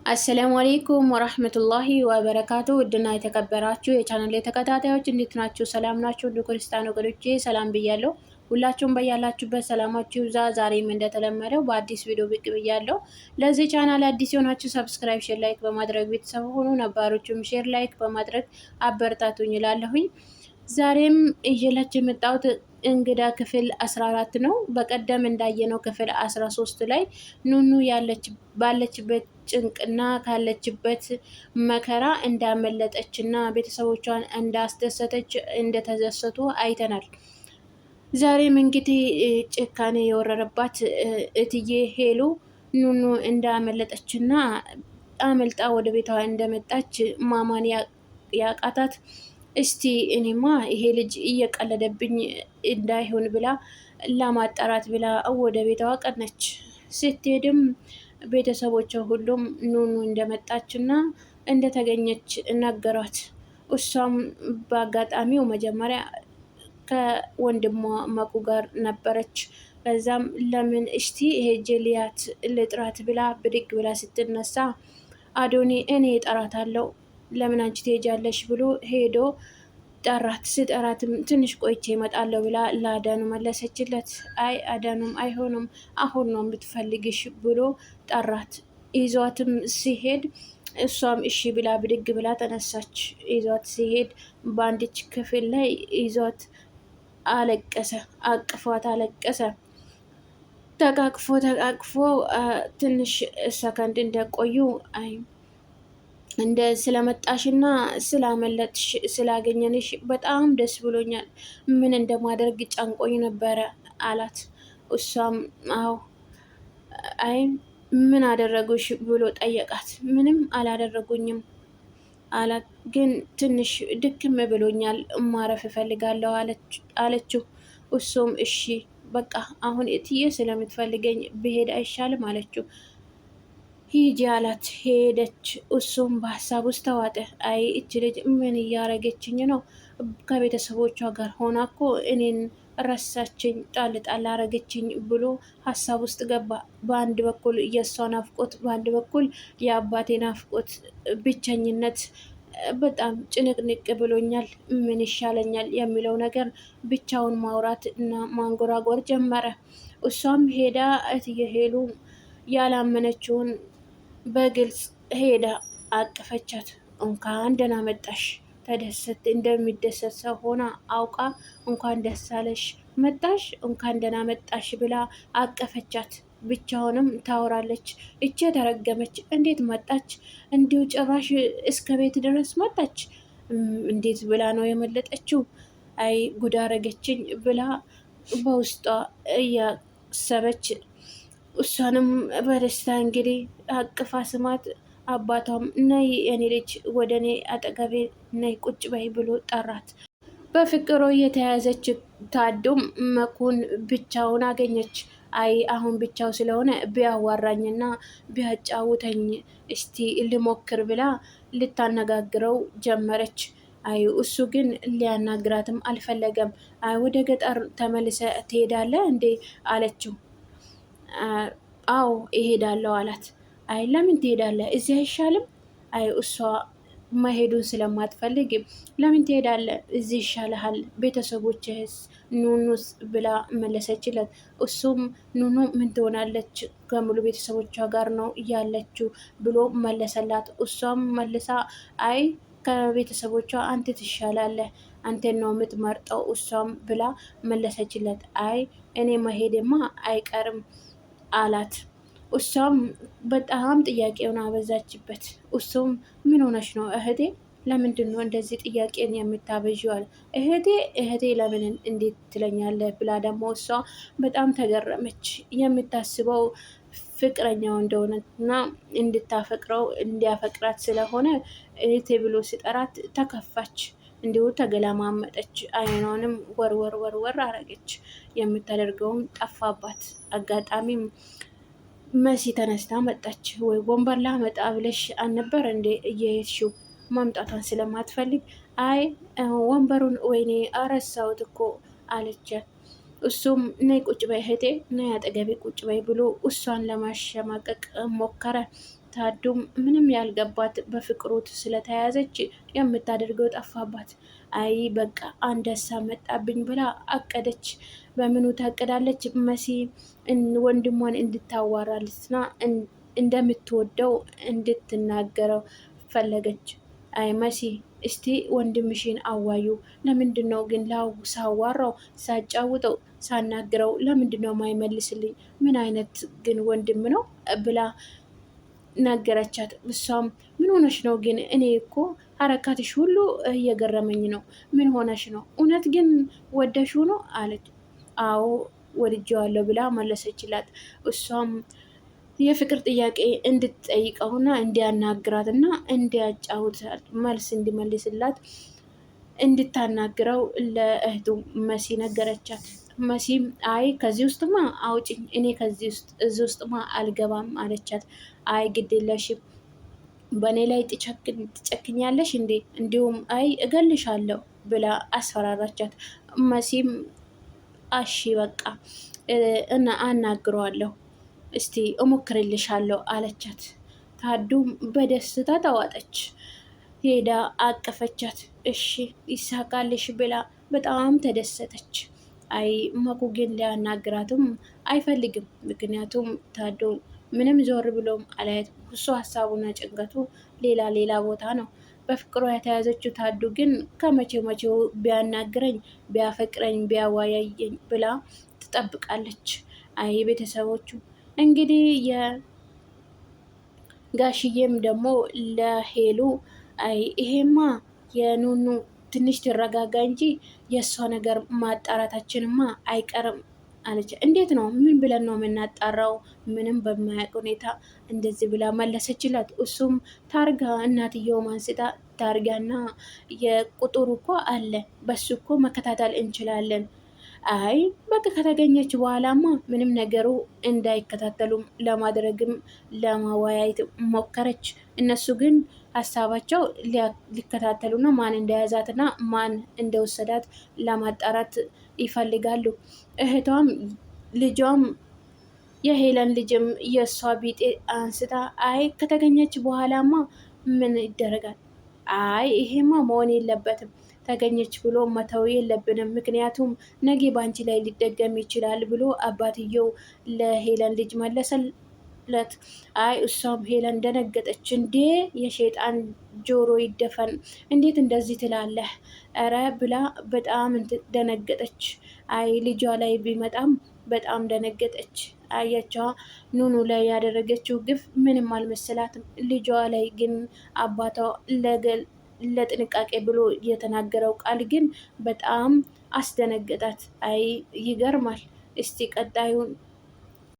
አሰላሙ አሌይኩም ወራህመቱላሂ ወበረካቱ። ውድና የተከበራችሁ የቻናል ተከታታዮች እንዴት ናችሁ? ሰላም ናችሁ? እንደ ክርስቲያን ወገኖቼ ሰላም ብያለሁ። ሁላችሁም በያላችሁበት ሰላማችሁ ይብዛ። ዛሬም እንደተለመደው በአዲስ ቪዲዮ ብቅ ብያለሁ። ለዚህ ቻናል አዲስ የሆናችሁ ሰብስክራይብ፣ ሼር፣ ላይክ በማድረግ ቤተሰብ ሆኑ። ነባሮቹም ሼር፣ ላይክ በማድረግ አበረታቱኝ እላለሁኝ። ዛሬም እየላችሁ የመጣሁት እንግዳ ክፍል 14 ነው። በቀደም እንዳየነው ክፍል 13 ላይ ኑኑ ባለችበት ጭንቅና ካለችበት መከራ እንዳመለጠች እና ቤተሰቦቿን እንዳስደሰተች እንደተደሰቱ አይተናል። ዛሬም እንግዲህ ጭካኔ የወረረባት እትዬ ሄሉ ኑኑ እንዳመለጠችና አመልጣ ወደ ቤቷ እንደመጣች ማማን ያቃታት እስቲ እኔማ ይሄ ልጅ እየቀለደብኝ እንዳይሆን ብላ ለማጣራት ብላ ወደ ቤቷ ቀነች። ስትሄድም ቤተሰቦቿ ሁሉም ኑኑ እንደመጣችና እንደተገኘች ነገሯት። እሷም በአጋጣሚው መጀመሪያ ከወንድሟ መኩ ጋር ነበረች። በዛም ለምን እስቲ ሄጄ ልያት ልጥራት ብላ ብድግ ብላ ስትነሳ አዶኒ እኔ እጠራታለሁ ለምን አንቺ ትሄጃለሽ ብሎ ሄዶ ጠራት። ስጠራትም ትንሽ ቆይቼ እመጣለሁ ብላ ለአዳኑ መለሰችለት። አይ አዳኑም አይሆንም አሁን ነው የምትፈልግሽ ብሎ ጠራት። ይዟትም ሲሄድ እሷም እሺ ብላ ብድግ ብላ ተነሳች። ይዟት ሲሄድ በአንድች ክፍል ላይ ይዟት አለቀሰ። አቅፏት አለቀሰ። ተቃቅፎ ትንሽ ሰከንድ እንደቆዩ አይ እንደ ስለመጣሽና ስላመለጥሽ ስላገኘንሽ በጣም ደስ ብሎኛል። ምን እንደማደርግ ጨንቆኝ ነበረ አላት። እሷም አዎ አይ ምን አደረጉሽ ብሎ ጠየቃት። ምንም አላደረጉኝም አላት። ግን ትንሽ ድክም ብሎኛል ማረፍ እፈልጋለሁ አለችው። እሱም እሺ በቃ አሁን እትዬ ስለምትፈልገኝ ብሄድ አይሻልም አለችው። ሂጂ አላት። ሄደች። እሱም በሀሳብ ውስጥ ተዋጠ። አይ እች ልጅ ምን እያረገችኝ ነው? ከቤተሰቦቿ ጋር ሆና እኮ እኔን ረሳችኝ፣ ጣል ጣል አረገችኝ ብሎ ሀሳብ ውስጥ ገባ። በአንድ በኩል የእሷ ናፍቆት፣ በአንድ በኩል የአባቴ ናፍቆት፣ ብቸኝነት በጣም ጭንቅንቅ ብሎኛል። ምን ይሻለኛል የሚለው ነገር ብቻውን ማውራት እና ማንጎራጎር ጀመረ። እሷም ሄዳ እትዬ ሄሉ ያላመነችውን በግልጽ ሄዳ አቀፈቻት። እንኳን ደህና መጣሽ ተደሰት እንደሚደሰት ሰው ሆና አውቃ እንኳን ደስ አለሽ መጣሽ እንኳን ደህና መጣሽ ብላ አቀፈቻት። ብቻውንም ታወራለች። እቼ ተረገመች እንዴት መጣች? እንዲሁ ጭራሽ እስከ ቤት ድረስ መጣች። እንዴት ብላ ነው የመለጠችው? አይ ጉድ አረገችኝ ብላ በውስጧ እያሰበች እሷንም በደስታ እንግዲህ አቅፋ ስማት። አባቷም ነይ የኔ ልጅ ወደ እኔ አጠገቤ ነይ ቁጭ በይ ብሎ ጠራት። በፍቅሮ የተያዘች ታዱም መኩን ብቻውን አገኘች። አይ አሁን ብቻው ስለሆነ ቢያዋራኝና ቢያጫውተኝ እስቲ ልሞክር ብላ ልታነጋግረው ጀመረች። አይ እሱ ግን ሊያናግራትም አልፈለገም። አይ ወደ ገጠር ተመልሰ ትሄዳለህ እንዴ አለችው። አዎ እሄዳለሁ አላት። አይ ለምን ትሄዳለህ? እዚህ አይሻልም? አይ እሷ መሄዱን ስለማትፈልግ ለምን ትሄዳለህ? እዚህ ይሻልሃል። ቤተሰቦችህስ? ኑኑስ? ብላ መለሰችለት። እሱም ኑኑ ምን ትሆናለች ከሙሉ ቤተሰቦቿ ጋር ነው ያለችው ብሎ መለሰላት። እሷም መልሳ አይ ከቤተሰቦቿ አንተ ትሻላለህ፣ አንተን ነው የምትመርጠው እሷም ብላ መለሰችለት። አይ እኔ መሄድማ አይቀርም አላት። እሷም በጣም ጥያቄውን አበዛችበት። እሱም ምን ሆነሽ ነው እህቴ? ለምንድን ነው እንደዚህ ጥያቄን የምታበዥው? አለ። እህቴ ለምን እንዴት ትለኛለህ? ብላ ደግሞ እሷ በጣም ተገረመች። የምታስበው ፍቅረኛው እንደሆነ እና እንድታፈቅረው እንዲያፈቅራት ስለሆነ እህቴ ብሎ ሲጠራት ተከፋች። እንዲሁ ተገለማመጠች። አይኗንም ወርወር አረገች። የምታደርገውም ጠፋባት። አጋጣሚም መሲ ተነስታ መጣች። ወይ ወንበር ላመጣ ብለሽ አልነበር እንዴ እየሄድሽው? ማምጣቷን ስለማትፈልግ አይ ወንበሩን ወይኔ አረሳሁት እኮ አለቻት። እሱም ነይ ቁጭ በይ እህቴ፣ ነይ አጠገቤ ቁጭ በይ ብሎ እሷን ለማሸማቀቅ ሞከረ። ታዱም ምንም ያልገባት በፍቅሩት ስለተያዘች የምታደርገው ጠፋባት። አይ በቃ አንድ ሀሳብ መጣብኝ ብላ አቀደች። በምኑ ታቅዳለች? መሲ ወንድሟን እንድታዋራለትና እንደምትወደው እንድትናገረው ፈለገች። አይ መሲ እስቲ ወንድምሽን አዋዩ። ለምንድን ነው ግን ሳዋራው ሳጫውጠው ሳናግረው ለምንድን ነው ማይመልስልኝ? ምን አይነት ግን ወንድም ነው ብላ ነገረቻት። እሷም ምን ሆነሽ ነው ግን? እኔ እኮ ሀረካትሽ ሁሉ እየገረመኝ ነው። ምን ሆነሽ ነው? እውነት ግን ወደሽው ነው አለች። አዎ ወድጄዋለሁ ብላ መለሰችላት። እሷም የፍቅር ጥያቄ እንድትጠይቀውና እንዲያናግራትና እንዲያጫውታት መልስ እንዲመልስላት እንድታናግረው ለእህቱ መሲ ነገረቻት። መሲም አይ ከዚህ ውስጥማ አውጭኝ፣ እኔ እዚህ ውስጥማ አልገባም አለቻት። አይ ግድ የለሽም በእኔ ላይ ትጨክኛለሽ እንዴ? እንዲሁም አይ እገልሻለሁ ብላ አስፈራራቻት። መሲም አሺ በቃ እና አናግረዋለሁ እስቲ እሞክርልሻለሁ አለቻት። ታዱም በደስታ ተዋጠች። ሄዳ አቀፈቻት። እሺ ይሳካልሽ ብላ በጣም ተደሰተች። አይ መኩ ግን ሊያናግራትም አይፈልግም። ምክንያቱም ታዱ ምንም ዞር ብሎም አላየት። እሱ ሀሳቡና ጭንቀቱ ሌላ ቦታ ነው። በፍቅሯ የተያዘችው ታዱ ግን ከመቼው መቼው ቢያናግረኝ ቢያፈቅረኝ ቢያዋያየኝ ብላ ትጠብቃለች። አይ ቤተሰቦቹ እንግዲህ የጋሽዬም ደግሞ ለሄሉ አይ ይሄማ የኑኑ ትንሽ ትረጋጋ እንጂ የእሷ ነገር ማጣራታችንማ አይቀርም አለች። እንዴት ነው? ምን ብለን ነው የምናጣራው? ምንም በማያውቅ ሁኔታ እንደዚህ ብላ መለሰችላት። እሱም ታርጋ እናትየው ማንስታ ታርጋና የቁጥሩ እኮ አለ በሱ እኮ መከታተል እንችላለን። አይ በቃ ከተገኘች በኋላማ ምንም ነገሩ እንዳይከታተሉም ለማድረግም ለማወያየት ሞከረች። እነሱ ግን ሀሳባቸው ሊከታተሉና ማን እንደያዛትና ማን እንደወሰዳት ለማጣራት ይፈልጋሉ። እህቷም ልጇም የሄለን ልጅም የእሷ ቢጤ አንስታ አይ ከተገኘች በኋላማ ምን ይደረጋል? አይ ይሄማ መሆን የለበትም ተገኘች ብሎ መተው የለብንም። ምክንያቱም ነገ ባንቺ ላይ ሊደገም ይችላል ብሎ አባትየው ለሄለን ልጅ መለሰለት። አይ እሷም ሄለን ደነገጠች። እንዴ የሸይጣን ጆሮ ይደፈን፣ እንዴት እንደዚህ ትላለህ? እረ ብላ በጣም ደነገጠች። አይ ልጇ ላይ ቢመጣም በጣም ደነገጠች። አያቸዋ ኑኑ ላይ ያደረገችው ግፍ ምንም አልመሰላትም። ልጇ ላይ ግን አባቷ ለጥንቃቄ ብሎ የተናገረው ቃል ግን በጣም አስደነገጣት። አይ ይገርማል። እስቲ ቀጣዩን